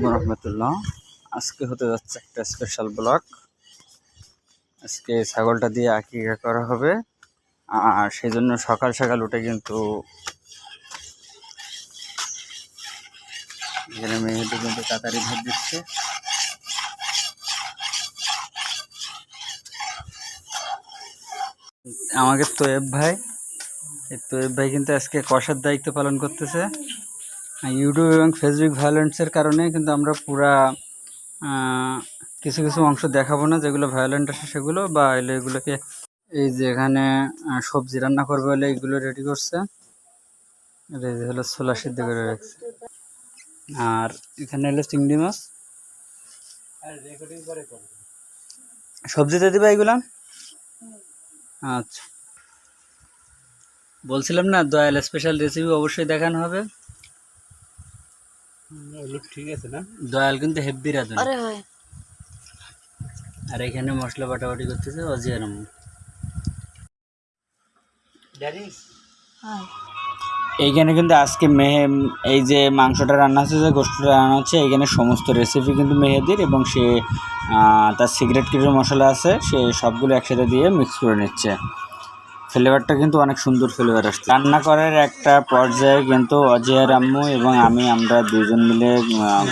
রহমতুল্লাহ। আজকে হতে যাচ্ছে একটা স্পেশাল ব্লগ। আজকে ছাগলটা দিয়ে আকিকা করা হবে, আর সেই জন্য সকাল সকাল উঠে কিন্তু এখানে মেয়েদের কিন্তু তাড়াতাড়ি ভাত দিচ্ছে। আমাকে তোয়েব ভাই, এই তোয়েব ভাই কিন্তু আজকে কষার দায়িত্ব পালন করতেছে। ইউটিউব এবং ফেসবুক ভায়োলেন্সের কারণে কিন্তু আমরা পুরা কিছু কিছু অংশ দেখাবো না, যেগুলো ভায়োলেন্ট আসে সেগুলো, বা এগুলোকে এই যে এখানে সবজি রান্না করবে বলে এইগুলো রেডি করছে। হলো ছোলা সিদ্ধ করে রাখছে, আর এখানে হলো চিংড়ি মাছ। সবজিতে দিবা এগুলা? আচ্ছা, বলছিলাম না দয়াল স্পেশাল রেসিপি অবশ্যই দেখানো হবে। ঠিক আছে না, দয়াল কিন্তু হেব্বি রাঁধুনি। আর এখানে মশলা বাটাবাটি করতেছে অজিয়ার আম্মু। এইখানে কিন্তু আজকে এই যে মাংসটা রান্না হচ্ছে, যে গোস্তটা রান্না হচ্ছে, এইখানে সমস্ত রেসিপি কিন্তু মেহেদির, এবং সে তার সিক্রেট কিছু মশলা আছে, সে সবগুলো একসাথে দিয়ে মিক্স করে নিচ্ছে। ফ্লেভারটা কিন্তু অনেক সুন্দর ফ্লেভার আসছে। রান্না করার একটা পর্যায়ে কিন্তু অজিয়ার আম্মু এবং আমরা দুজন মিলে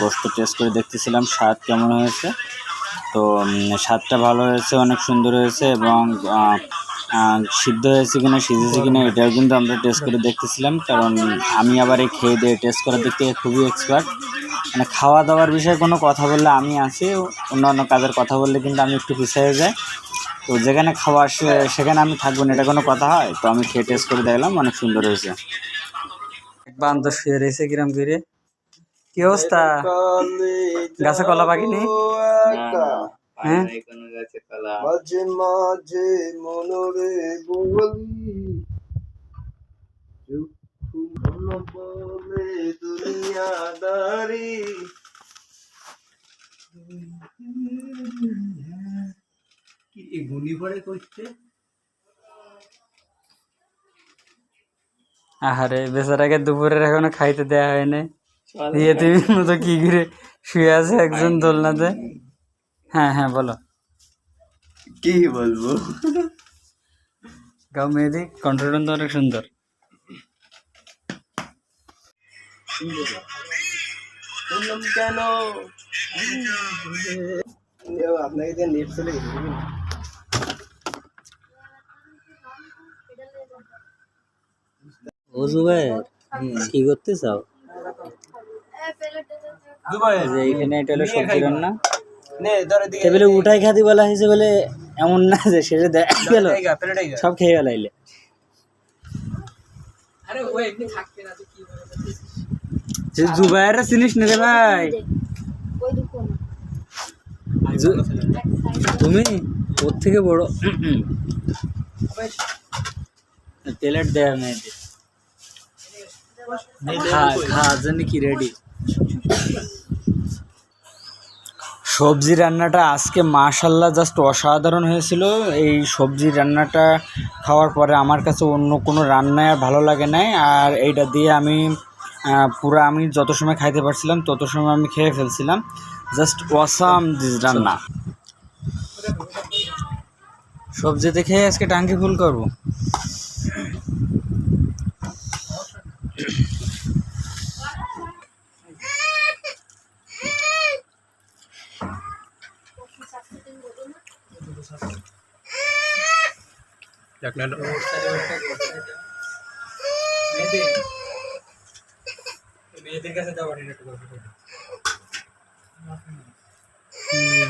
গোস্ত টেস্ট করে দেখতেছিলাম স্বাদ কেমন হয়েছে। তো স্বাদটা ভালো হয়েছে, অনেক সুন্দর হয়েছে, এবং সিদ্ধ হয়েছে কিনা সিঝেছে কিনা এটাও কিন্তু আমরা টেস্ট করে দেখতেছিলাম। কারণ আমি আবার এই খেয়ে দিয়ে টেস্ট করার দিক থেকে খুবই এক্সপার্ট। মানে খাওয়া দাওয়ার বিষয়ে কোনো কথা বললে আমি আছি, অন্য কাজের কথা বললে কিন্তু আমি একটু পিছিয়ে যাই। তো যেখানে খাওয়া আসে সেখানে আমি থাকবো না, এটা কোনো কথা হয়? তো আমি খেয়ে টেস্ট করে দেখলাম, অনেক সুন্দর হয়েছে। বান্দর শুয়ে রয়েছে কিরম করে, কি অবস্থা? গাছে কলা পাকিনি? হ্যাঁ, মাঝে মাঝে মনরে বলি বলে দুনিয়াদারি। কি গুলি পড়ে করছে? আহারে বেচারাকে দুপুরের এখনো খাইতে দেয়া হয় না। দিয়ে তুমি মতো কি করে শুয়ে আছে একজন দোলনাতে। হ্যাঁ হ্যাঁ, বলো কি বলবো। গাও মেহেদি, কন্ট্রোল তো অনেক সুন্দর। কেন আপনাকে যে নেট চলে গেছে ও জুবাই, কি করতে চাও? এইখানে এটা হলো সবজি রান্না, টেবিলে উঠাই খাতি বলা হয়েছে বলে এমন না যে শেষে দেখা গেল সব খেয়ে গেলাইলে। জুবাইরা চিনিস না রে ভাই? তুমি ওর থেকে বড়। প্লেট দেয়া মেয়েদের খাওয়ার জন্য কি রেডি? সবজি রান্নাটা আজকে মাশাল্লাহ জাস্ট অসাধারণ হয়েছিল। এই সবজি রান্নাটা খাওয়ার পরে আমার কাছে অন্য কোনো রান্নায় আর ভালো লাগে নাই। আর এইটা দিয়ে আমি আমি যত সময় খাইতে পারছিলাম তত সময় আমি খেয়ে ফেলছিলাম। জাস্ট অসাম দিস রান্না। সবজি দেখে আজকে টাঙ্কি ফুল করবো।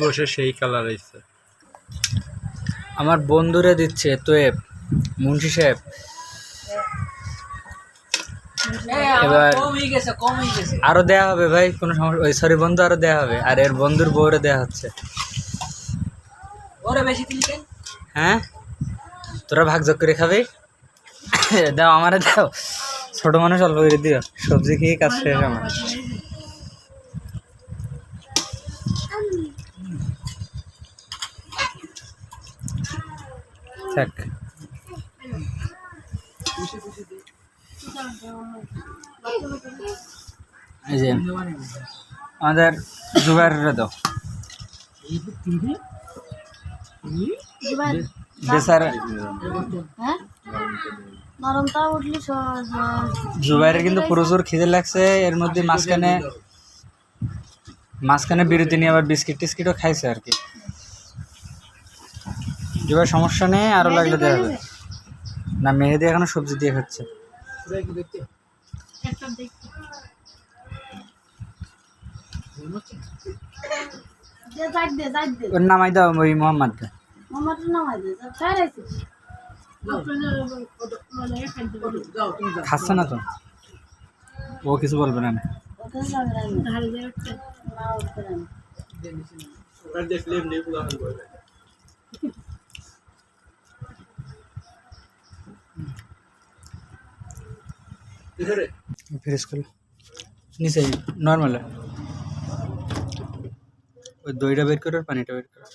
বসে সেই কালার হয়েছে। আমার বন্ধুরা দিচ্ছে তোয়েব, মুন্সি সাহেব। এবার আরো দেয়া হবে ভাই, কোনো সমস্যা? ওই সরি বন্ধু, আরো দেয়া হবে। আর এর বন্ধুর বউরে দেয়া হচ্ছে। হ্যাঁ, তোরা ভাগ যোগ করে খাবি? দাও আমারে দাও, ছোট মানুষ অল্প করে দিও। সবজি খেয়ে কাজ শেষ আমার। থাক, এই যে আমাদের জুবাইররে দাও জুবাইর বেচার হ্যাঁ নরমটা উঠলি জুবাইরের কিন্তু প্রচুর খিদে লাগছে, এর মধ্যে মাঝখানে বিরতি নিয়ে আবার বিস্কিট টিস্কিটও খাইছে আর কি। জুবাইর সমস্যা নেই, আরও লাগলে দেওয়া হবে না। মেহেদি এখনো সবজি দিয়ে খাচ্ছে। ওর নামাই দাও ওই মোহাম্মদকে। খাচ্ছে না তো, ও কিছু বলবে না। ফ্রেশ করো নিচে নর্মাল, ওই দইটা বের করো আর পানিটা বের করো।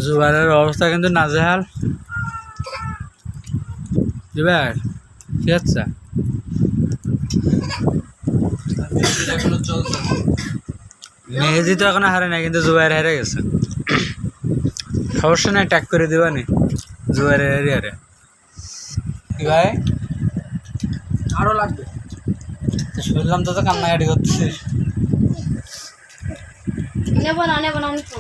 জুবাইরের অবস্থা কিন্তু নাজেহাল। জুবাইর কি হচ্ছে? মেহেদি তো এখনো হারে না, কিন্তু জুবাইর হেরে গেছে। সমস্যা নাই, ট্যাগ করে দিবা নি জুবাইর হেরে হারে। কি ভাই আরো লাগবে? শুনলাম তো কান্নাকাটি করতেছিস। নেব না আমি তো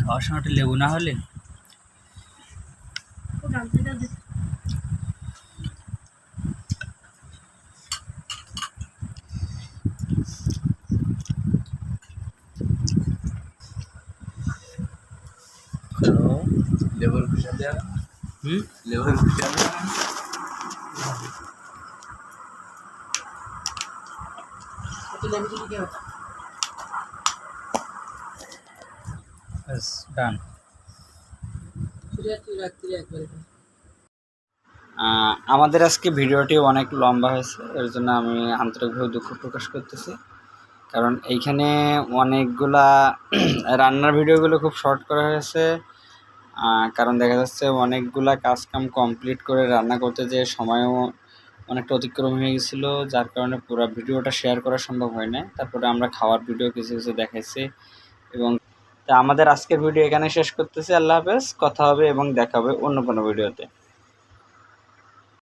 খাওয়ার সময় একটু লেবু না হলে লেবুর খুশা দেয়া লেবুর খুশা ডান। আমাদের আজকে ভিডিওটি অনেক লম্বা হয়েছে, এর জন্য আমি আন্তরিকভাবে দুঃখ প্রকাশ করতেছি। কারণ এইখানে অনেকগুলা রান্নার ভিডিওগুলো খুব শর্ট করা হয়েছে। কারণ দেখা যাচ্ছে অনেকগুলা কাজকাম কমপ্লিট করে রান্না করতে যেয়ে সময়ও অনেকটা অতিক্রম হয়ে গেছিলো, যার কারণে পুরো ভিডিওটা শেয়ার করা সম্ভব হয় না। তারপরে আমরা খাওয়ার ভিডিও কিছু কিছু দেখাইছি। এবং তা আমাদের আজকের ভিডিও এখানে শেষ করতেছি। আল্লাহ হাফেজ, কথা হবে এবং দেখা হবে অন্য কোনো ভিডিওতে।